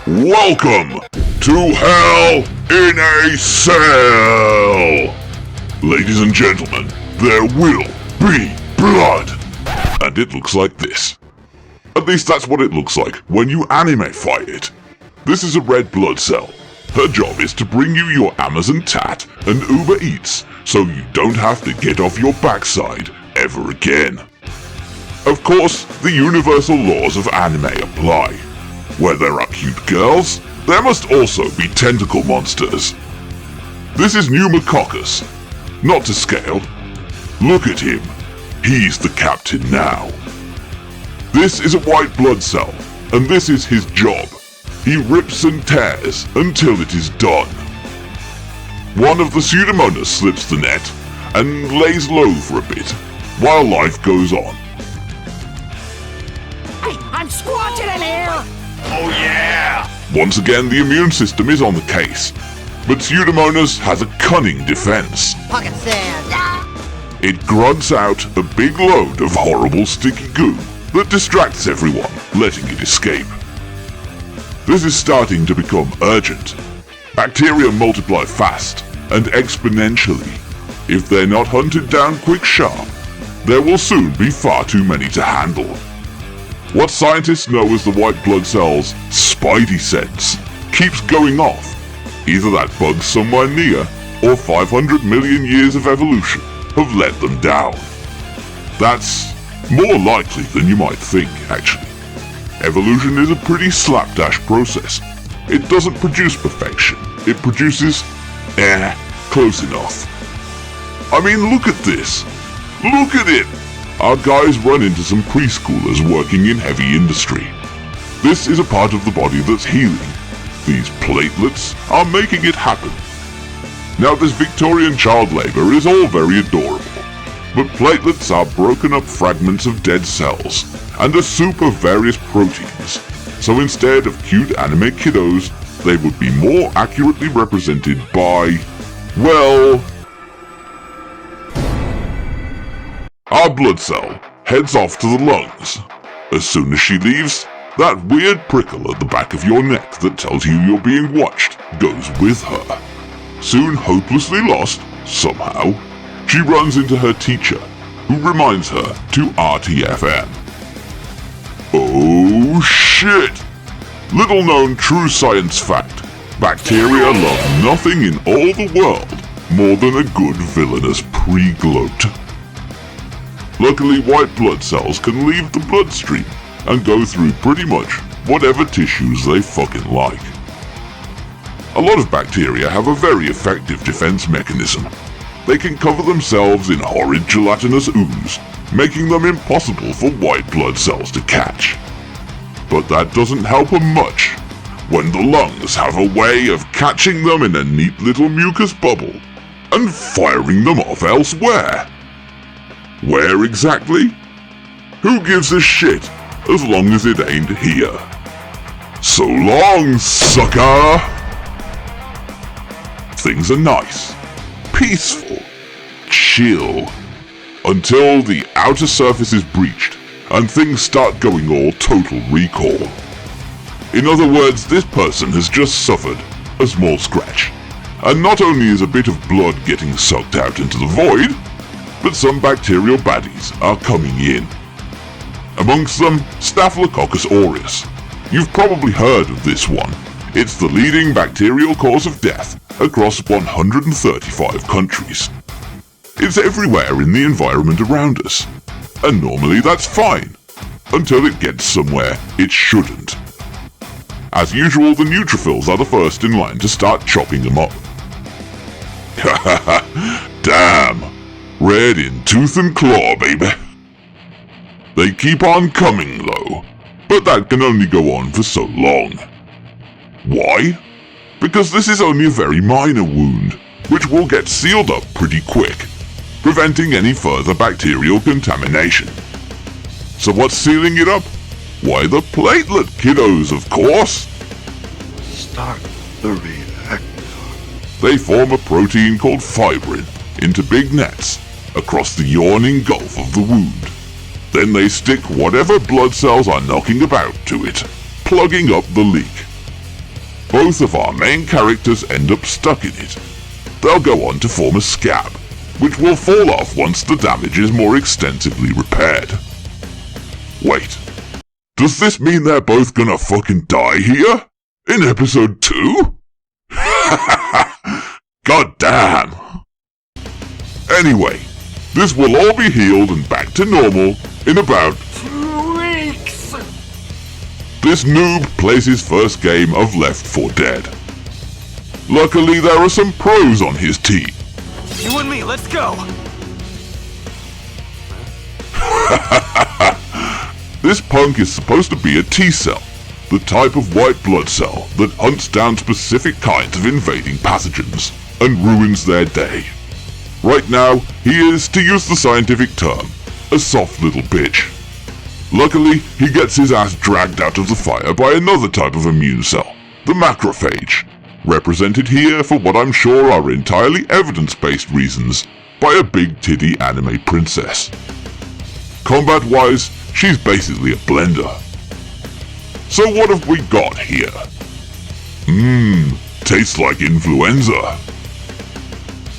Welcome to Hell in a Cell! Ladies and gentlemen, there will be blood! And it looks like this. At least that's what it looks like when you animefy it. This is a red blood cell. Her job is to bring you your Amazon tat and Uber Eats, so you don't have to get off your backside ever again. Of course, the universal laws of anime apply. Where there are cute girls, there must also be tentacle monsters. This is pneumococcus. Not to scale. Look at him. He's the captain now. This is a white blood cell, and this is his job. He rips and tears until it is done. One of the Pseudomonas slips the net and lays low for a bit, while life goes on. I'm squatting in here! Oh yeah! Once again, the immune system is on the case, but Pseudomonas has a cunning defense. Pocket sand! It grunts out a big load of horrible sticky goo that distracts everyone, letting it escape. This is starting to become urgent. Bacteria multiply fast and exponentially. If they're not hunted down quick sharp, there will soon be far too many to handle. What scientists know as the white blood cell's spidey sense keeps going off. Either that bug somewhere near, or 500 million years of evolution have let them down. That's more likely than you might think, actually. Evolution is a pretty slapdash process. It doesn't produce perfection. It produces, close enough. I mean, look at this. Look at it! Our guys run into some preschoolers working in heavy industry. This is a part of the body that's healing. These platelets are making it happen. Now, this Victorian child labor is all very adorable, but platelets are broken up fragments of dead cells and a soup of various proteins. So instead of cute anime kiddos, they would be more accurately represented by, well, our blood cell heads off to the lungs. As soon as she leaves, that weird prickle at the back of your neck that tells you you're being watched goes with her. Soon hopelessly lost, somehow, she runs into her teacher, who reminds her to RTFM. Oh shit! Little known true science fact, bacteria love nothing in all the world more than a good villainous pre-gloat. Luckily, white blood cells can leave the bloodstream and go through pretty much whatever tissues they fucking like. A lot of bacteria have a very effective defense mechanism. They can cover themselves in horrid gelatinous ooze, making them impossible for white blood cells to catch. But that doesn't help them much when the lungs have a way of catching them in a neat little mucus bubble and firing them off elsewhere. Where exactly? Who gives a shit as long as it ain't here? So long, sucker! Things are nice, peaceful, chill, until the outer surface is breached and things start going all total recall. In other words, this person has just suffered a small scratch, and not only is a bit of blood getting sucked out into the void, but some bacterial baddies are coming in. Amongst them, Staphylococcus aureus. You've probably heard of this one. It's the leading bacterial cause of death across 135 countries. It's everywhere in the environment around us, and normally that's fine, until it gets somewhere it shouldn't. As usual, the neutrophils are the first in line to start chopping them up. Damn! Red in tooth and claw, baby. They keep on coming, though, but that can only go on for so long. Why? Because this is only a very minor wound, which will get sealed up pretty quick, preventing any further bacterial contamination. So what's sealing it up? Why, the platelet kiddos, of course! Start the reactor. They form a protein called fibrin into big nets across the yawning gulf of the wound. Then they stick whatever blood cells are knocking about to it, plugging up the leak. both of our main characters end up stuck in it. They'll go on to form a scab, which will fall off once the damage is more extensively repaired. Wait, does this mean they're both gonna fucking die here? In episode 2? God damn! Anyway, this will all be healed and back to normal in about 2 weeks. This noob plays his first game of Left 4 Dead. Luckily, there are some pros on his team. You and me, let's go! This punk is supposed to be a T-cell, the type of white blood cell that hunts down specific kinds of invading pathogens and ruins their day. Right now, he is, to use the scientific term, a soft little bitch. Luckily, he gets his ass dragged out of the fire by another type of immune cell, the macrophage, represented here for what I'm sure are entirely evidence-based reasons by a big titty anime princess. Combat-wise, she's basically a blender. So what have we got here? Tastes like influenza.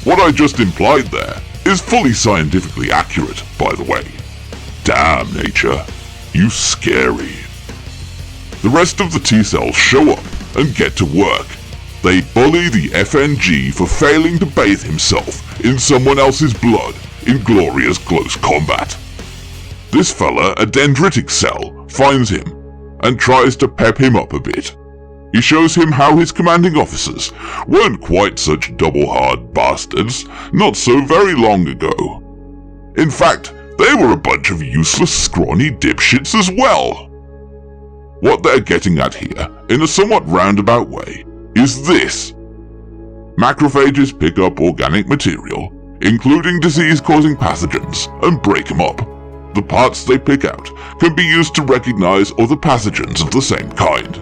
What I just implied there is fully scientifically accurate, by the way. Damn, nature, you scary. The rest of the T-cells show up and get to work. They bully the FNG for failing to bathe himself in someone else's blood in glorious close combat. This fella, a dendritic cell, finds him and tries to pep him up a bit. He shows him how his commanding officers weren't quite such double-hard bastards not so very long ago. In fact, they were a bunch of useless, scrawny dipshits as well. What they're getting at here, in a somewhat roundabout way, is this. Macrophages pick up organic material, including disease-causing pathogens, and break them up. The parts they pick out can be used to recognize other pathogens of the same kind.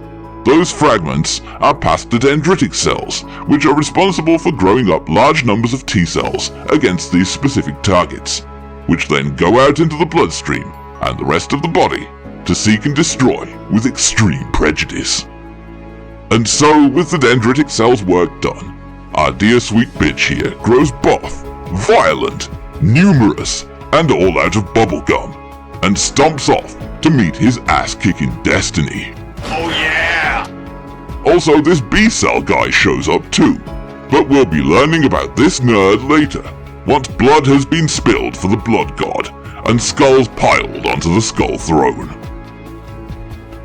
Those fragments are passed to dendritic cells, which are responsible for growing up large numbers of T-cells against these specific targets, which then go out into the bloodstream and the rest of the body to seek and destroy with extreme prejudice. And so, with the dendritic cell's work done, our dear sweet bitch here grows buff, violent, numerous, and all out of bubblegum, and stomps off to meet his ass-kicking destiny. Oh yeah! Also, this B-cell guy shows up too, but we'll be learning about this nerd later, once blood has been spilled for the blood god, and skulls piled onto the skull throne.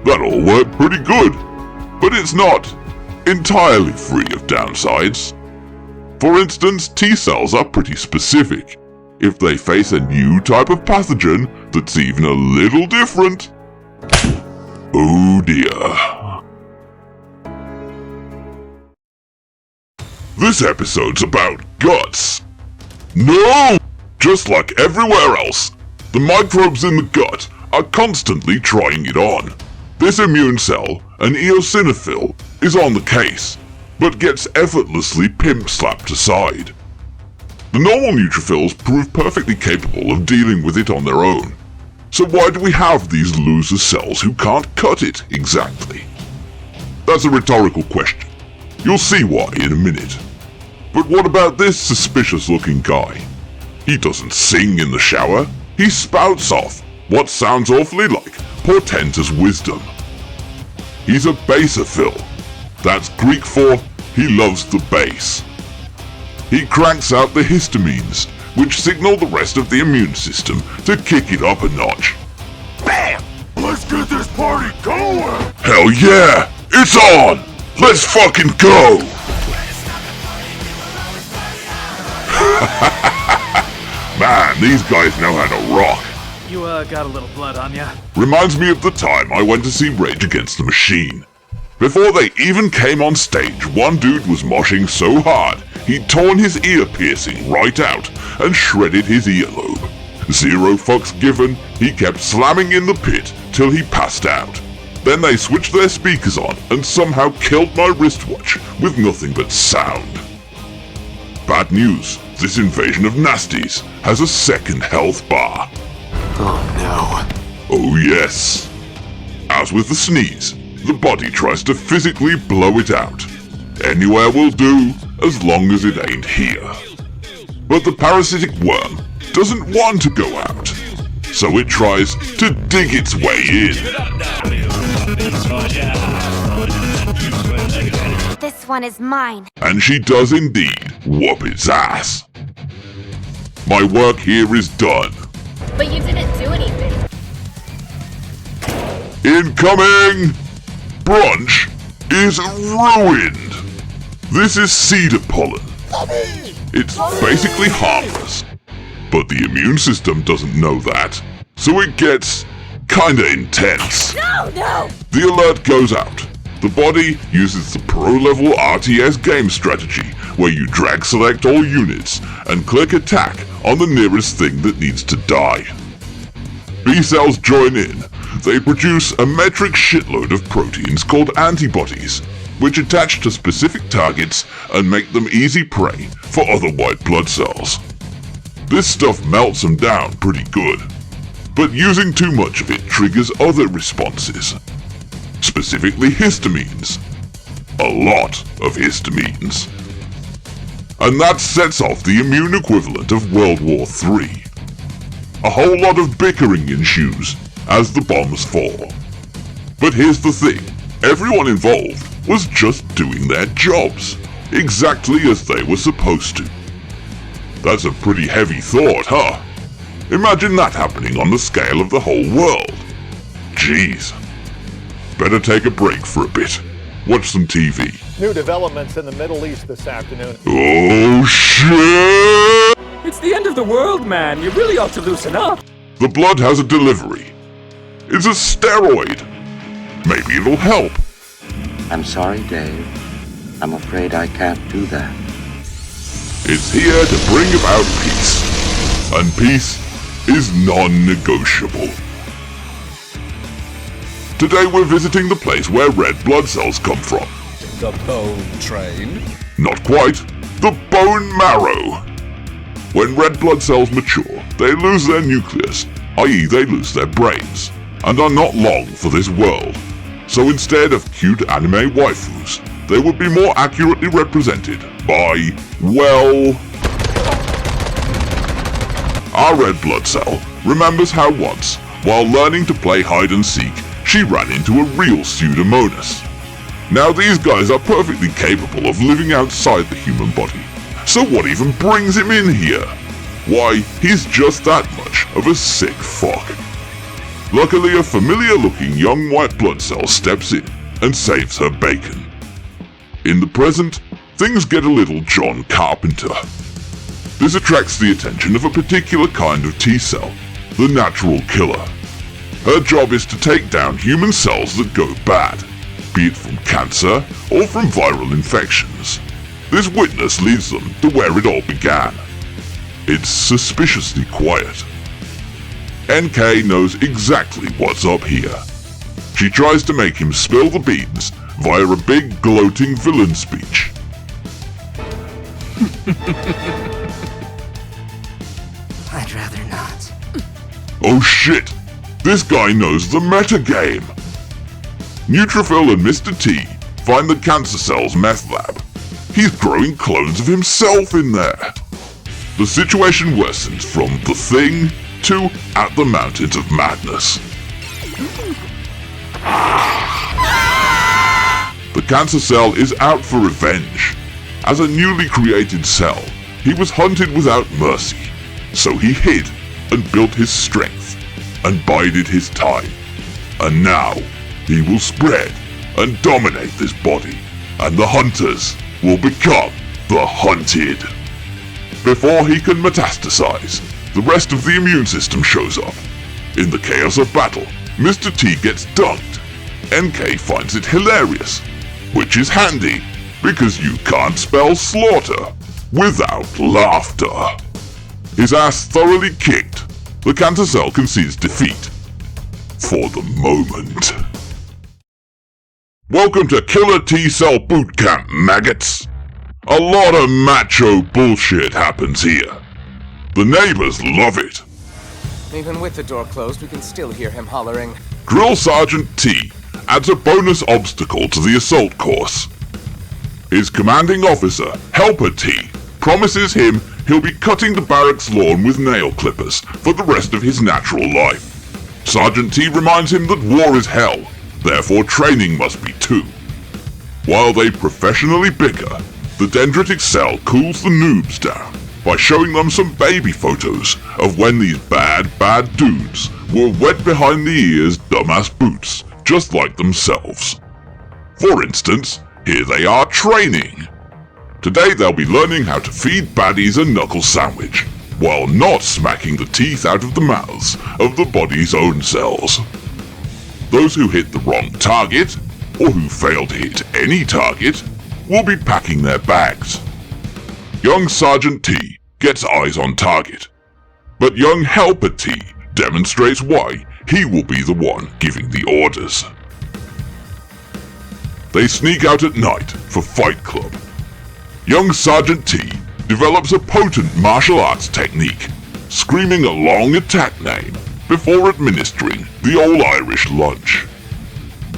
That all worked pretty good, but it's not entirely free of downsides. For instance, T-cells are pretty specific. If they face a new type of pathogen that's even a little different, oh dear. This episode's about guts. No! Just like everywhere else, the microbes in the gut are constantly trying it on. This immune cell, an eosinophil, is on the case, but gets effortlessly pimp-slapped aside. The normal neutrophils prove perfectly capable of dealing with it on their own. So why do we have these loser cells who can't cut it exactly? That's a rhetorical question. You'll see why in a minute. But what about this suspicious-looking guy? He doesn't sing in the shower. He spouts off what sounds awfully like portentous wisdom. He's a basophil. That's Greek for he loves the bass. He cranks out the histamines, which signal the rest of the immune system to kick it up a notch. Bam! Let's get this party going! Hell yeah! It's on! Let's fucking go! Man, these guys know how to rock. You, got a little blood on ya? Reminds me of the time I went to see Rage Against the Machine. Before they even came on stage, one dude was moshing so hard, he'd torn his ear piercing right out and shredded his earlobe. Zero fucks given, he kept slamming in the pit till he passed out. Then they switched their speakers on and somehow killed my wristwatch with nothing but sound. Bad news, this invasion of nasties has a second health bar. Oh no. Oh yes. As with the sneeze, the body tries to physically blow it out. Anywhere will do, as long as it ain't here. But the parasitic worm doesn't want to go out, so it tries to dig its way in. This one is mine. And she does indeed whoop its ass. My work here is done. But you didn't do anything. Incoming! Brunch is ruined. This is cedar pollen. It's basically harmless. But the immune system doesn't know that, so it gets kinda intense. No! The alert goes out. The body uses the pro-level RTS game strategy, where you drag select all units and click attack on the nearest thing that needs to die. B cells join in. They produce a metric shitload of proteins called antibodies, which attach to specific targets and make them easy prey for other white blood cells. This stuff melts them down pretty good, but using too much of it triggers other responses, specifically histamines. A lot of histamines. And that sets off the immune equivalent of World War III. A whole lot of bickering ensues as the bombs fall. But here's the thing, everyone involved was just doing their jobs, exactly as they were supposed to. That's a pretty heavy thought, huh? Imagine that happening on the scale of the whole world. Jeez. Better take a break for a bit. Watch some TV. New developments in the Middle East this afternoon. Oh shit! It's the end of the world, man. You really ought to loosen up. The blood has a delivery. It's a steroid. Maybe it'll help. I'm sorry, Dave. I'm afraid I can't do that. It's here to bring about peace. And peace is non-negotiable. Today we're visiting the place where red blood cells come from. The bone train? Not quite. The bone marrow. When red blood cells mature, they lose their nucleus, i.e. they lose their brains, and are not long for this world. So instead of cute anime waifus, they would be more accurately represented by, well... Our red blood cell remembers how once, while learning to play hide and seek, she ran into a real Pseudomonas. Now these guys are perfectly capable of living outside the human body. So what even brings him in here? Why, he's just that much of a sick fuck. Luckily, a familiar-looking young white blood cell steps in and saves her bacon. In the present, things get a little John Carpenter. This attracts the attention of a particular kind of T-cell, the natural killer. Her job is to take down human cells that go bad, be it from cancer or from viral infections. This witness leads them to where it all began. It's suspiciously quiet. NK knows exactly what's up here. She tries to make him spill the beans via a big gloating villain speech. I'd rather not. Oh shit! This guy knows the metagame! Neutrophil and Mr. T find the cancer cell's meth lab. He's growing clones of himself in there. The situation worsens from the thing to at the mountains of madness. The cancer cell is out for revenge. As a newly created cell, he was hunted without mercy, so he hid and built his strength and bided his time. And now, he will spread and dominate this body, and the hunters will become the hunted. Before he can metastasize, the rest of the immune system shows up. In the chaos of battle, Mr. T gets dunked. NK finds it hilarious, which is handy, because you can't spell slaughter without laughter. His ass thoroughly kicked, the cancer cell concedes defeat. For the moment. Welcome to Killer T-Cell Boot Camp, maggots! A lot of macho bullshit happens here. The neighbors love it. Even with the door closed, we can still hear him hollering. Drill Sergeant T adds a bonus obstacle to the assault course. His commanding officer, Helper T, promises him he'll be cutting the barracks lawn with nail clippers for the rest of his natural life. Sergeant T reminds him that war is hell, therefore training must be too. While they professionally bicker, the dendritic cell cools the noobs down by showing them some baby photos of when these bad dudes were wet behind the ears dumbass boots, just like themselves. For instance, here they are training. Today they'll be learning how to feed baddies a knuckle sandwich, while not smacking the teeth out of the mouths of the body's own cells. Those who hit the wrong target, or who fail to hit any target, will be packing their bags. Young Sergeant T gets eyes on target, but young Helper T demonstrates why he will be the one giving the orders. They sneak out at night for Fight Club. Young Sergeant T develops a potent martial arts technique, screaming a long attack name before administering the All Irish Lunch.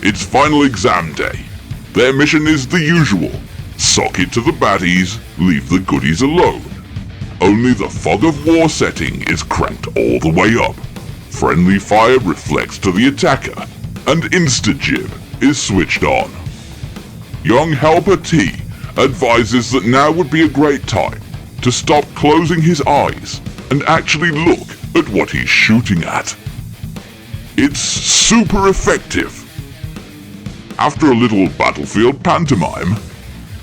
It's final exam day. Their mission is the usual: sock it to the baddies, leave the goodies alone. Only the fog of war setting is cranked all the way up. Friendly fire reflects to the attacker, and insta-jib is switched on. Young Helper T advises that now would be a great time to stop closing his eyes and actually look at what he's shooting at. It's super effective. After a little battlefield pantomime,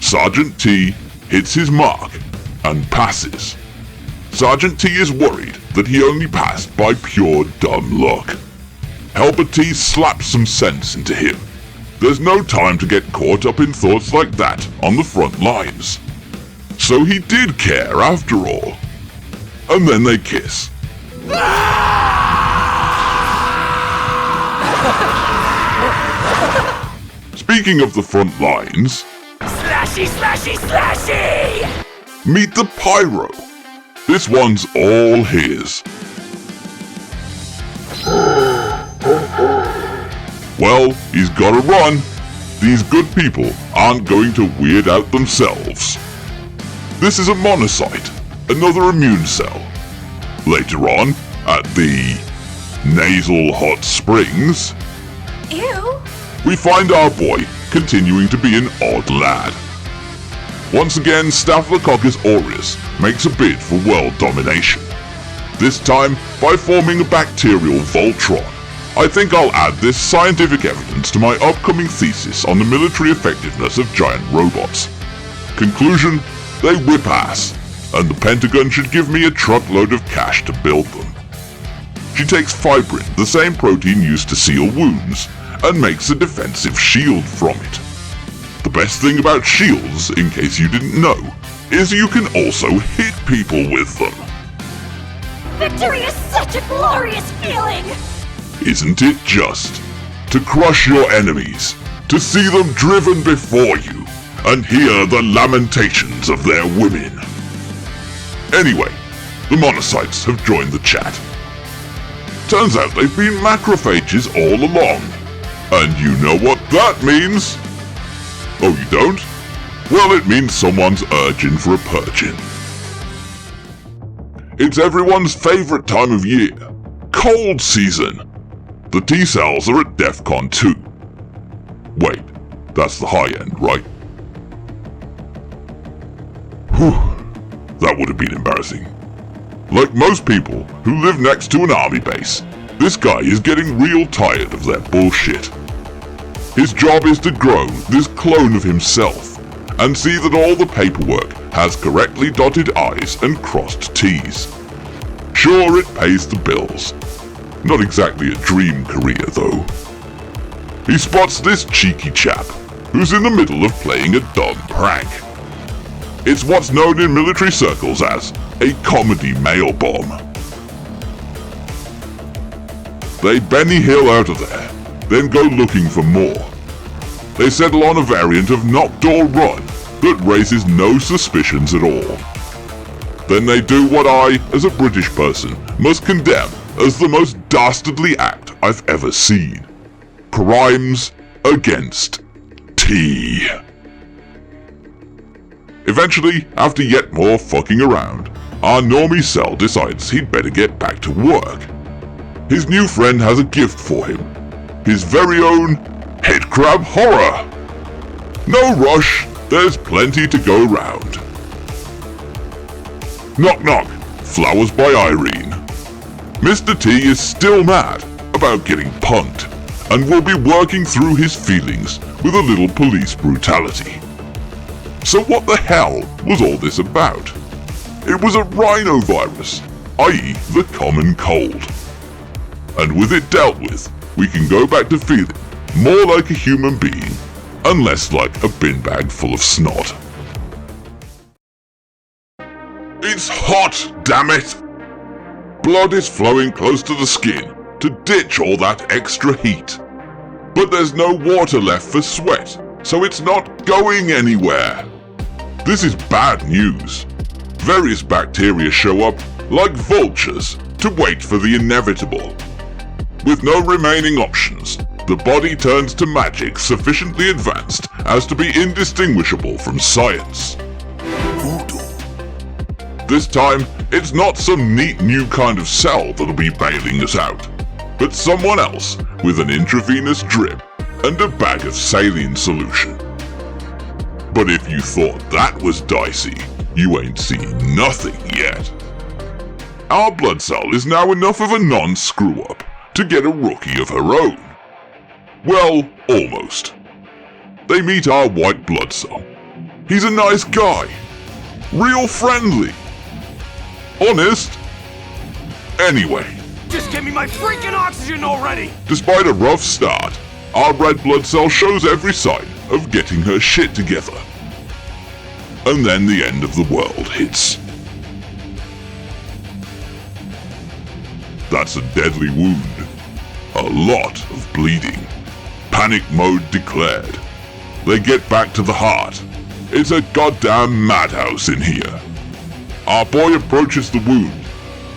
Sergeant T hits his mark and passes. Sergeant T is worried that he only passed by pure dumb luck. Helper T slaps some sense into him. There's no time to get caught up in thoughts like that on the front lines. So he did care after all. And then they kiss. Speaking of the front lines, Slashy, slashy, slashy! meet the Pyro. This one's all his. Well, he's gotta run. These good people aren't going to weird out themselves. This is a monocyte, another immune cell. Later on, at the nasal hot springs, Ew! we find our boy continuing to be an odd lad. Once again, Staphylococcus aureus makes a bid for world domination. This time by forming a bacterial Voltron. I think I'll add this scientific evidence to my upcoming thesis on the military effectiveness of giant robots. Conclusion, they whip ass, and the Pentagon should give me a truckload of cash to build them. She takes fibrin, the same protein used to seal wounds, and makes a defensive shield from it. The best thing about shields, in case you didn't know, is you can also hit people with them. Victory is such a glorious feeling! Isn't it just? To crush your enemies, to see them driven before you, and hear the lamentations of their women. Anyway, the monocytes have joined the chat. Turns out they've been macrophages all along. And you know what that means? Oh, you don't? Well, it means someone's urging for a purging. It's everyone's favorite time of year, cold season. The T-cells are at DEFCON 2. Wait, that's the high end, right? Whew, that would have been embarrassing. Like most people who live next to an army base, this guy is getting real tired of their bullshit. His job is to grow this clone of himself and see that all the paperwork has correctly dotted I's and crossed T's. Sure, it pays the bills. Not exactly a dream career, though. He spots this cheeky chap, who's in the middle of playing a dumb prank. It's what's known in military circles as a comedy mail bomb. They Benny Hill out of there, then go looking for more. They settle on a variant of knock-door run that raises no suspicions at all. Then they do what I, as a British person, must condemn as the most dastardly act I've ever seen. Crimes against T. Eventually, after yet more fucking around, our normie Cell decides he'd better get back to work. His new friend has a gift for him. His very own headcrab horror. No rush, there's plenty to go round. Knock knock, flowers by Irene. Mr. T is still mad about getting punked and will be working through his feelings with a little police brutality. So what the hell was all this about? It was a rhinovirus, i.e. the common cold. And with it dealt with, we can go back to feeling more like a human being and less like a bin bag full of snot. It's hot, damn it! Blood is flowing close to the skin to ditch all that extra heat. But there's no water left for sweat, so it's not going anywhere. This is bad news. Various bacteria show up like vultures to wait for the inevitable. With no remaining options, the body turns to magic sufficiently advanced as to be indistinguishable from science. Voodoo. This time, it's not some neat new kind of cell that'll be bailing us out, but someone else with an intravenous drip and a bag of saline solution. But if you thought that was dicey, you ain't seen nothing yet. Our blood cell is now enough of a non-screw-up to get a rookie of her own. Well, almost. They meet our white blood cell. He's a nice guy. Real friendly. Honest. Anyway. Just give me my freaking oxygen already! Despite a rough start, our red blood cell shows every sign of getting her shit together. And then the end of the world hits. That's a deadly wound. A lot of bleeding. Panic mode declared. They get back to the heart. It's a goddamn madhouse in here. Our boy approaches the wound.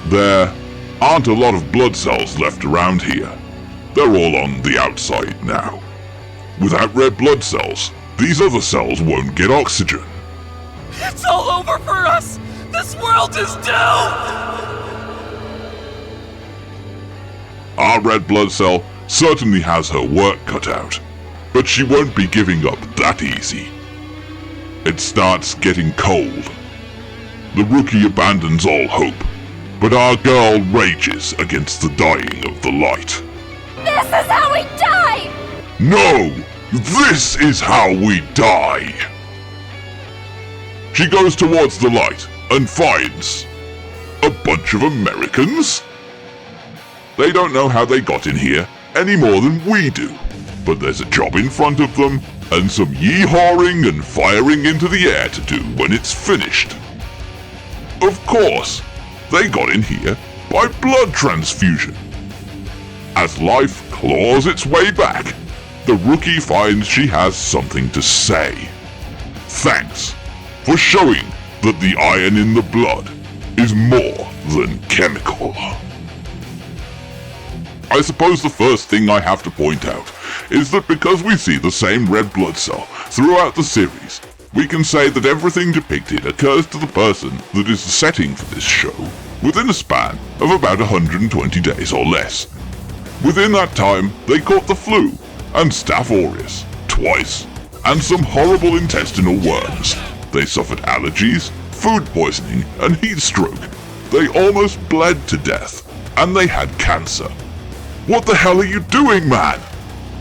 There aren't a lot of blood cells left around here. They're all on the outside now. Without red blood cells, these other cells won't get oxygen. It's all over for us! This world is doomed! Our red blood cell certainly has her work cut out, but she won't be giving up that easy. It starts getting cold. The rookie abandons all hope, but our girl rages against the dying of the light. This is how we die! No! This is how we die! She goes towards the light and finds a bunch of Americans? They don't know how they got in here any more than we do, but there's a job in front of them and some yee-hawing and firing into the air to do when it's finished. Of course, they got in here by blood transfusion. As life claws its way back, the rookie finds she has something to say. Thanks for showing that the iron in the blood is more than chemical. I suppose the first thing I have to point out is that because we see the same red blood cell throughout the series, we can say that everything depicted occurs to the person that is the setting for this show within a span of about 120 days or less. Within that time, they caught the flu and Staph aureus twice, and some horrible intestinal worms. They suffered allergies, food poisoning, and heat stroke. They almost bled to death, and they had cancer. What the hell are you doing, man?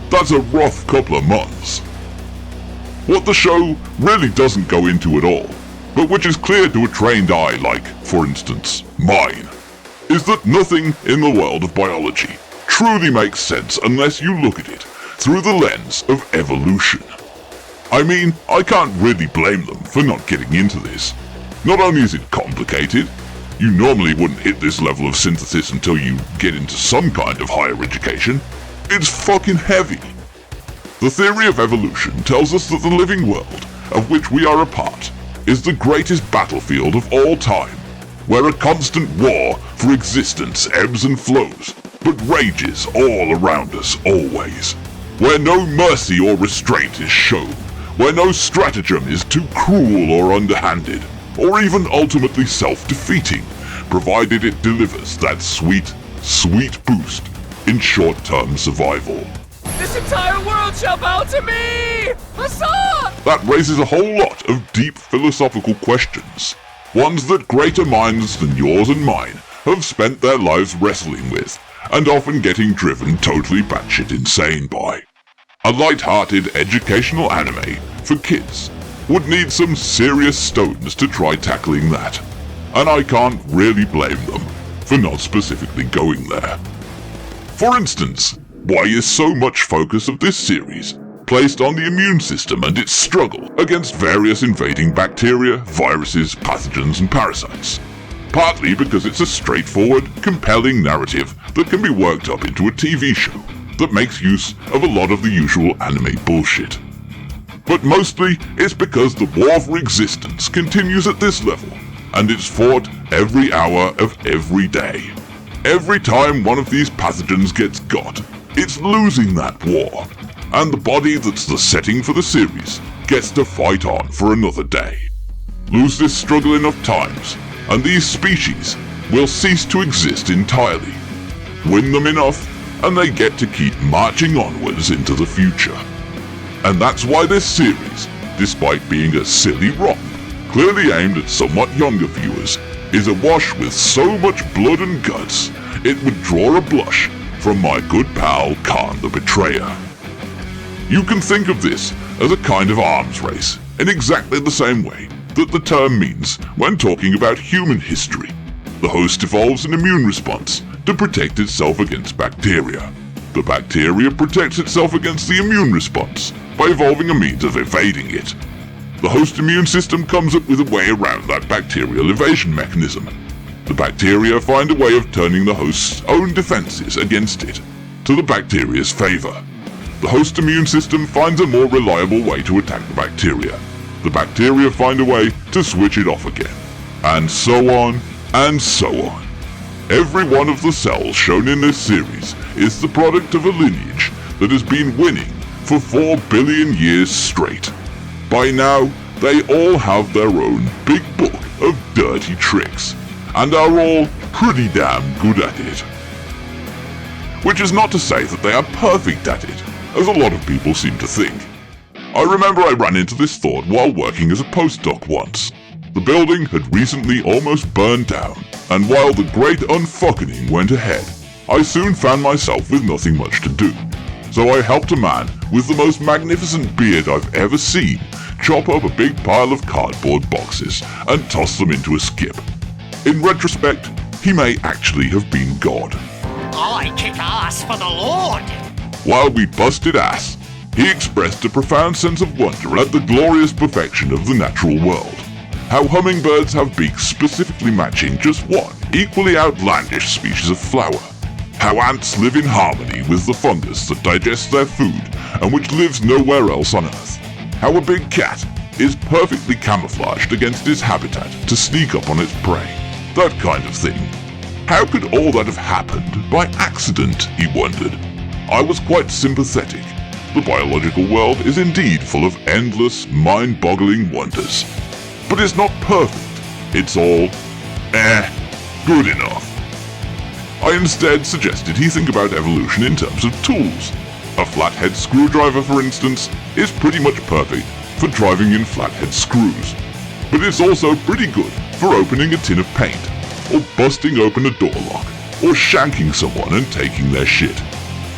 That's a rough couple of months. What the show really doesn't go into at all, but which is clear to a trained eye like, for instance, mine, is that nothing in the world of biology truly makes sense unless you look at it through the lens of evolution. I mean, I can't really blame them for not getting into this. Not only is it complicated, you normally wouldn't hit this level of synthesis until you get into some kind of higher education, it's fucking heavy. The theory of evolution tells us that the living world, of which we are a part, is the greatest battlefield of all time, where a constant war for existence ebbs and flows, but rages all around us always. where no mercy or restraint is shown, where no stratagem is too cruel or underhanded, or even ultimately self-defeating, provided it delivers that sweet, sweet boost in short-term survival. This entire world shall bow to me! Huzzah! That raises a whole lot of deep philosophical questions, ones that greater minds than yours and mine have spent their lives wrestling with, and often getting driven totally batshit insane by. A light-hearted educational anime for kids would need some serious stones to try tackling that, and I can't really blame them for not specifically going there. For instance, why is so much focus of this series placed on the immune system and its struggle against various invading bacteria, viruses, pathogens, and parasites? Partly because it's a straightforward, compelling narrative that can be worked up into a TV show that makes use of a lot of the usual anime bullshit. But mostly it's because the war for existence continues at this level, and it's fought every hour of every day. Every time one of these pathogens gets got, it's losing that war, and the body that's the setting for the series gets to fight on for another day. Lose this struggle enough times, and these species will cease to exist entirely. Win them enough, and they get to keep marching onwards into the future. And that's why this series, despite being a silly romp, clearly aimed at somewhat younger viewers, is awash with so much blood and guts, it would draw a blush from my good pal Khan the Betrayer. You can think of this as a kind of arms race, in exactly the same way that the term means when talking about human history. The host evolves an immune response to protect itself against bacteria. The bacteria protects itself against the immune response by evolving a means of evading it. The host immune system comes up with a way around that bacterial evasion mechanism. The bacteria find a way of turning the host's own defenses against it, to the bacteria's favor. The host immune system finds a more reliable way to attack the bacteria. The bacteria find a way to switch it off again. And so on, and so on. Every one of the cells shown in this series is the product of a lineage that has been winning for 4 billion years straight. By now, they all have their own big book of dirty tricks, and are all pretty damn good at it. Which is not to say that they are perfect at it, as a lot of people seem to think. I remember I ran into this thought while working as a postdoc once. The building had recently almost burned down, and while the great unfucking went ahead, I soon found myself with nothing much to do. So I helped a man with the most magnificent beard I've ever seen chop up a big pile of cardboard boxes and toss them into a skip. In retrospect, he may actually have been God. I kick ass for the Lord! While we busted ass, he expressed a profound sense of wonder at the glorious perfection of the natural world. How hummingbirds have beaks specifically matching just one equally outlandish species of flower. How ants live in harmony with the fungus that digests their food and which lives nowhere else on Earth. How a big cat is perfectly camouflaged against its habitat to sneak up on its prey. That kind of thing. How could all that have happened by accident, he wondered. I was quite sympathetic. The biological world is indeed full of endless, mind-boggling wonders. But it's not perfect. It's all, good enough. I instead suggested he think about evolution in terms of tools. A flathead screwdriver, for instance, is pretty much perfect for driving in flathead screws. But it's also pretty good for opening a tin of paint, or busting open a door lock, or shanking someone and taking their shit.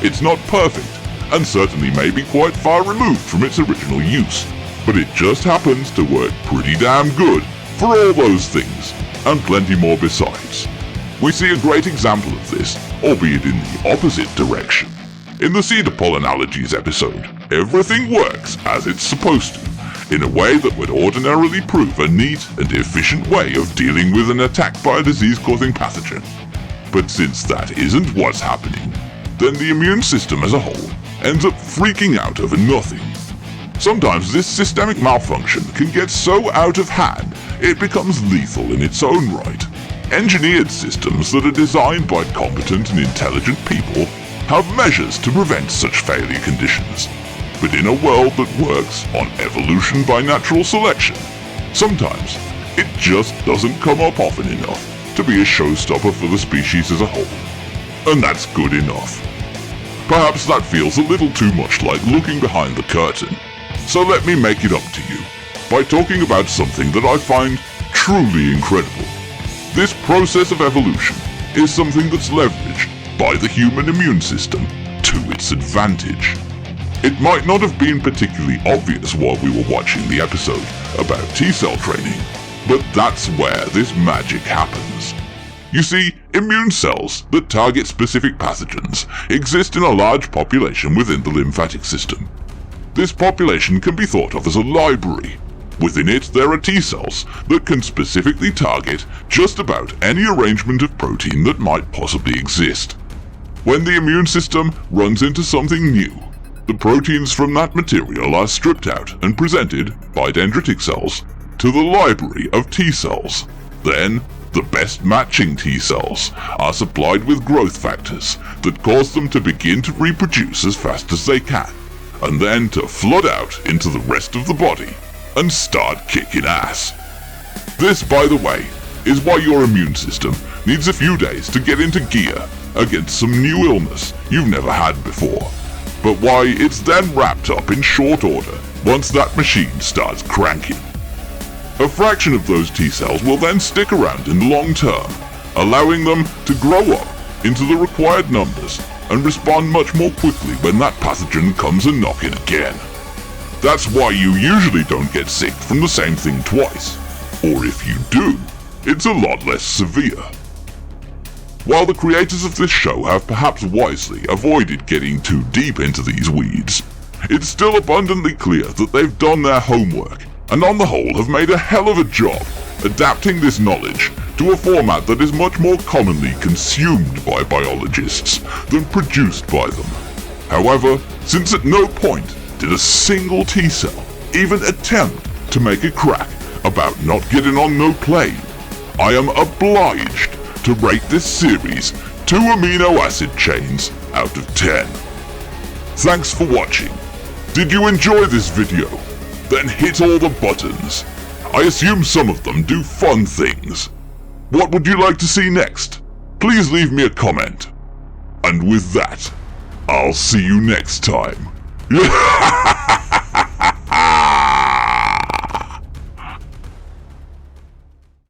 It's not perfect, and certainly may be quite far removed from its original use, but it just happens to work pretty damn good for all those things, and plenty more besides. We see a great example of this, albeit in the opposite direction. In the cedar pole analogies episode, everything works as it's supposed to, in a way that would ordinarily prove a neat and efficient way of dealing with an attack by a disease-causing pathogen. But since that isn't what's happening, then the immune system as a whole ends up freaking out over nothing. Sometimes this systemic malfunction can get so out of hand, it becomes lethal in its own right. Engineered systems that are designed by competent and intelligent people have measures to prevent such failure conditions. But in a world that works on evolution by natural selection, sometimes it just doesn't come up often enough to be a showstopper for the species as a whole. And that's good enough. Perhaps that feels a little too much like looking behind the curtain, so let me make it up to you by talking about something that I find truly incredible. This process of evolution is something that's leveraged by the human immune system to its advantage. It might not have been particularly obvious while we were watching the episode about T-cell training, but that's where this magic happens. You see, immune cells that target specific pathogens exist in a large population within the lymphatic system. This population can be thought of as a library. Within it, there are T-cells that can specifically target just about any arrangement of protein that might possibly exist. When the immune system runs into something new, the proteins from that material are stripped out and presented by dendritic cells to the library of T-cells. Then, the best matching T-cells are supplied with growth factors that cause them to begin to reproduce as fast as they can, and then to flood out into the rest of the body and start kicking ass. This, by the way, is why your immune system needs a few days to get into gear against some new illness you've never had before, but why it's then wrapped up in short order once that machine starts cranking. A fraction of those T-cells will then stick around in the long term, allowing them to grow up into the required numbers and respond much more quickly when that pathogen comes a-knocking again. That's why you usually don't get sick from the same thing twice, or if you do, it's a lot less severe. While the creators of this show have perhaps wisely avoided getting too deep into these weeds, it's still abundantly clear that they've done their homework and on the whole have made a hell of a job adapting this knowledge to a format that is much more commonly consumed by biologists than produced by them. However, since at no point did a single T-cell even attempt to make a crack about not getting on no plane, I am obliged to rate this series 2 amino acid chains out of 10. Thanks for watching. Did you enjoy this video? Then hit all the buttons. I assume some of them do fun things. What would you like to see next? Please leave me a comment. And with that, I'll see you next time.